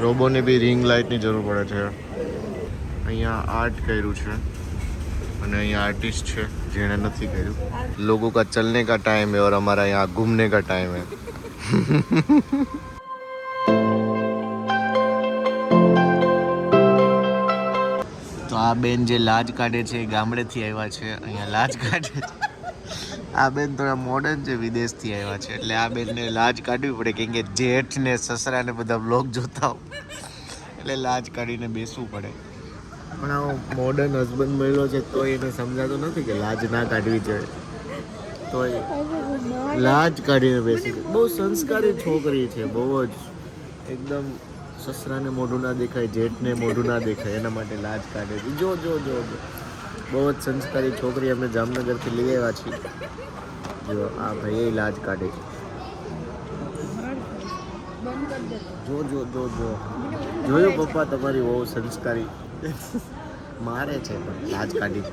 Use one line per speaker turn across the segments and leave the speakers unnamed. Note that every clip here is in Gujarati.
રોબોને બી રિંગ લાઇટની જરૂર પડે છે. અહીંયા આર્ટ કર્યું છે અને અહીંયા આર્ટિસ્ટ છે જેણે નથી કર્યું. लोगों का चलने का टाइम है और हमारा यहाँ घूमने का टाइम है. તો આ બેન જે લાજ કાઢે છે એ ગામડેથી આવ્યા છે, અહીંયા લાજ કાઢે છે. આ બેન થોડા મોડર્ન છે, વિદેશથી આવ્યા છે, એટલે આ બેનને લાજ કાઢવી પડે કેમ કે જેઠ ને સસરા ને બધા બ્લોગ જોતા હોય એટલે લાજ કાઢીને બેસવું પડે. પણ આવો મોડર્ન હસબન્ડ મળ્યો છે તો એને સમજાતું નથી કે લાજ ના કાઢવી જોઈએ, તો લાજ કાઢીને બેસી છે. બહુ સંસ્કારી છોકરી છે, બહુ જ એકદમ. સસરાને મોઢું ના દેખાય, જેઠને મોઢું ના દેખાય, એના માટે લાજ કાઢે છે. જો જો જો જો બહુ જ સંસ્કારી છોકરી અમે જામનગરથી લઈ આવ્યા છીએ. જો આ ભાઈ લાજ કાઢે છે. જો જો જો જો જોયું પપ્પા, તમારી બહુ સંસ્કારી મારે છે પણ લાજ કાઢી.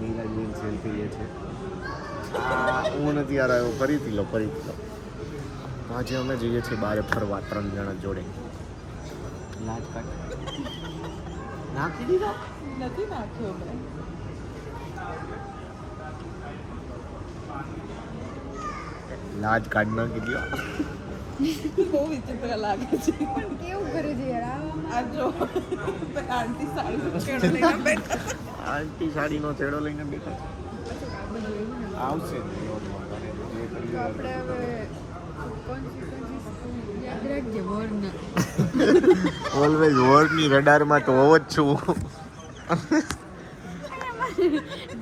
નીરજબેન સેલ્ફી લે છે. હું નથી યાર આવ્યો, ફરીથી લો. આજે અમે જઈએ છીએ બહાર ફરવા 3 જણા જોડે. લાજ કાઢ નાખી દીધો
નથી નાખ્યો મેં.
લાજ કાઢ નાખી દો.
બહુ વિચિત્ર લાગે છે.
કેવું કરે છે યાર
આ જો આંટી સાડી છેડો લઈને બેઠા.
આંટી સાડીનો છેડો લઈને બેઠા આવશે.
આપણે હવે યાદ રાખજે વોર્ન.
ઓલવેઝ વોરની રડારમાં તો હોવો જ છું.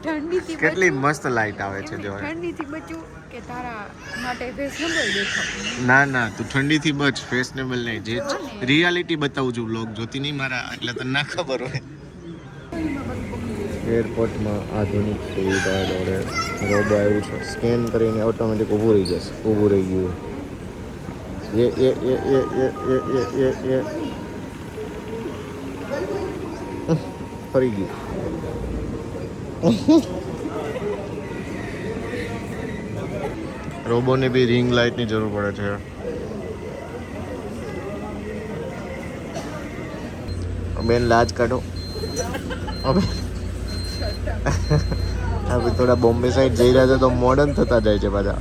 ઠંડીથી
કેટલી મસ્ત લાઈટ આવે છે જો.
ઠંડીથી બચવું કે તારા માટે ફેશનેબલ દેખાવ.
ના ના, તું ઠંડીથી બચ, ફેશનેબલ નહીં. જે રિયાલિટી બતાવું છું, બ્લોગ જોતી નહીં મારા, એટલે તને ના ખબર હોય. એરપોર્ટમાં આધુનિક સુવિધા જોડે રોબો આવ્યું છે. સ્કેન કરીને ઓટોમેટિક ઊભું રહી જશે. ઊભું રહી ગયું. એ ફરી ગયું. રોબોને બી રિંગ લાઇટની જરૂર પડે છે. બેન લાજ કાઢો. હવે થોડા બોમ્બે સાઈડ જઈ રહ્યા છે તો મોડર્ન થતા જાય છે બધા.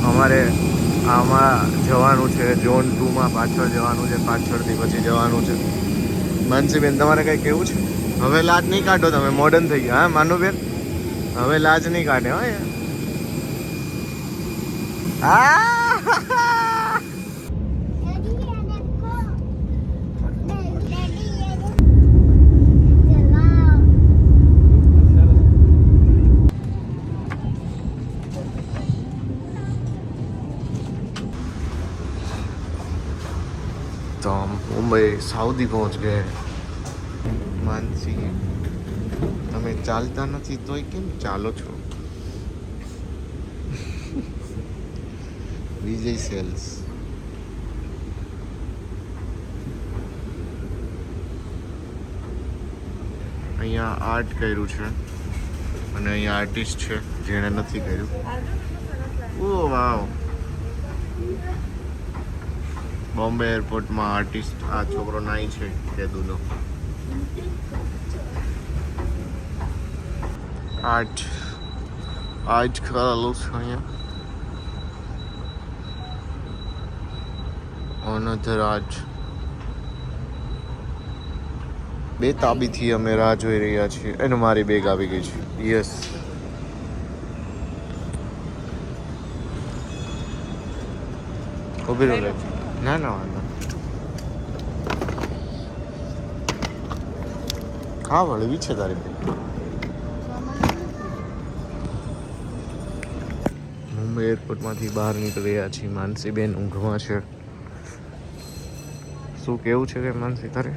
અમારે આમાં જવાનું છે, ઝોન 2માં પાછળ જવાનું છે, પાછળથી પછી જવાનું છે. માનસીબેન તમારે કંઈ કેવું છે? હવે લાજ નહીં કાઢો, તમે મોડર્ન થઈ ગયા. હા માનુબેન, હવે લાજ નહીં કાઢે. હા तो हम मुंबई साउदी पहुंच गए. मानसी, તમે ચાલતા નથી તોય કેમ ચાલો છો? વિજય સેલ્સ. અહીંયા આર્ટ કર્યું છે અને અહીંયા આર્ટિસ્ટ છે જેણે નથી કર્યું. ઓ વાવ. બોમ્બે એરપોર્ટમાં આર્ટિસ્ટ આ છોકરો નાઈ છે કેદુનો. આર્ટ કરેલું છે અહીંયા. Another art. બે તાબીથી અમે રાહ જોઈ રહ્યા છીએ અને મારી બેગ આવી ગઈ છે. યસ. ઉભી રહો. ના ના વાંધો. હા વળવી છે તારી બેગ. મુંબઈ એરપોર્ટમાંથી બહાર નીકળી રહ્યા છીએ. માનસીબેન ઊંઘમાં છે. શું કેવું છે કે માનસી તારે?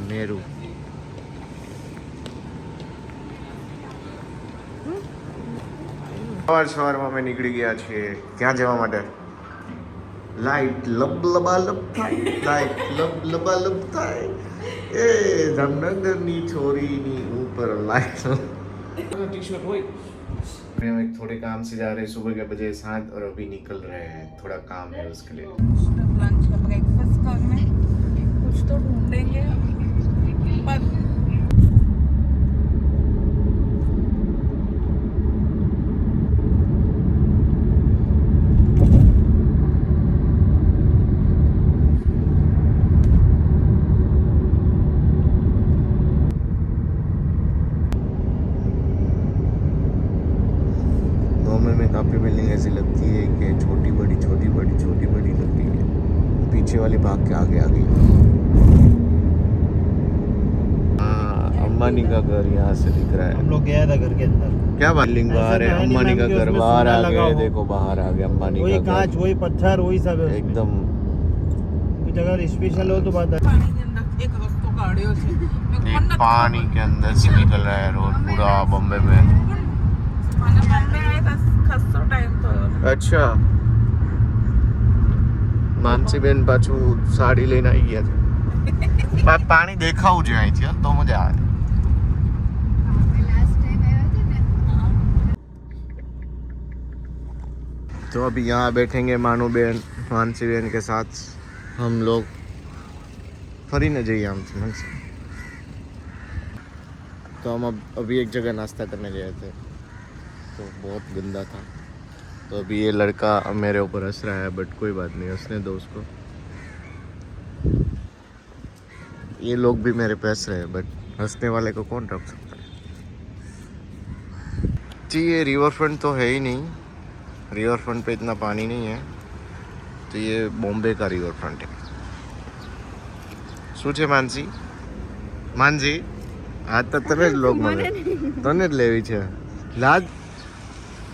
મેરુ સવારમાં અમે નીકળી ગયા છીએ ક્યાં જવા માટે? લાઈટ લબલબાલબ થાય, લાઈટ લબલબાલબ થાય, એ જામનગરની છોરીની ઉપર લાઈટ। टी शर्ट वही हम एक थोड़े काम से जा रहे हैं सुबह के बजे 7 और अभी निकल रहे हैं, थोड़ा काम है उसके लिए।
लंच का ब्रेकफास्ट करने कुछ तो ढूंढेंगे पर
2 में काफ़ी बिल्डिंग ऐसी लगती है कि छोटी बड़ी लगती है, पीछे वाली भाग के आगे आ गई। हाँ, अंबानी का घर यहाँ से दिख रहा है।
हम लोग गया था घर के अंदर।
क्या बिल्डिंग बाहर है? अंबानी का घर बाहर आ गया, देखो बाहर आ गया अंबानी का
वही
घर।
कांच, वही पत्थर, वही सब है उसमें।
एकदम
कुछ अगर स्पेशल हो तो बात है।
पानी के अंदर एक रस्तो काढ़्यो છે
एक पानी के अंदर से निकल रहा है रोड पूरा बॉम्बे में।
મને બોમ્બે આયા તા ખાસો ટાઈમ થયો
अच्छा માનસીબેન પાછું સાડી લઈને આવી ગયા છે। પાણી દેખાવું જોઈએ અહીંથી તો મજા આવે। तो अभी यहाँ बैठेंगे मानू बेन मानसी बेन के साथ हम लोग फरी न जाइए हमसे मनसी। तो हम अब अभी एक जगह नाश्ता करने गए थे तो बहुत गंदा था, तो अभी ये लड़का मेरे ऊपर हंस रहा है, बट कोई बात नहीं, हंसने दो उसको। ये लोग भी मेरे पे हंस रहे हैं, बट हंसने वाले को कौन रोक सकता है जी। ये रिवर फ्रंट तो है ही नहीं, रिवर फ्रंट पे इतना पानी नहीं है, तो ये बॉम्बे का रिवर फ्रंट है। શું છે માનસી? માનસી આ તો તમે જ લોગ મને તને જ લેવી છે લાજ।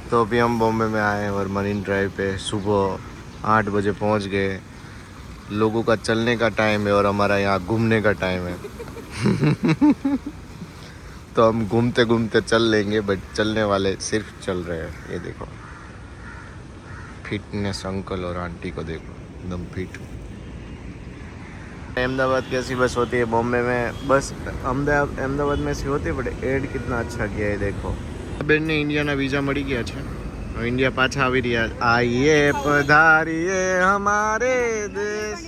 तो अभी हम बॉम्बे में आए हैं और मरीन ड्राइव पे सुबह 8 बजे पहुंच गए। लोगों का चलने का टाइम है और हमारा यहाँ घूमने का टाइम है। तो हम घूमते घूमते चल लेंगे, बट चलने वाले सिर्फ चल रहे हैं। ये देखो फिटनेस अंकल और आंटी को देखो, एकदम फिट। अहमदाबाद कैसी बस होती है बॉम्बे में? बस अहमदाबाद में ऐसी होती है, बट एड कितना अच्छा किया है देखो। બેનને ઇન્ડિયાના વિઝા મળી ગયા છે, ઇન્ડિયા પાછા આવી રહ્યા। આઈએ પધારીએ હમારે દેશ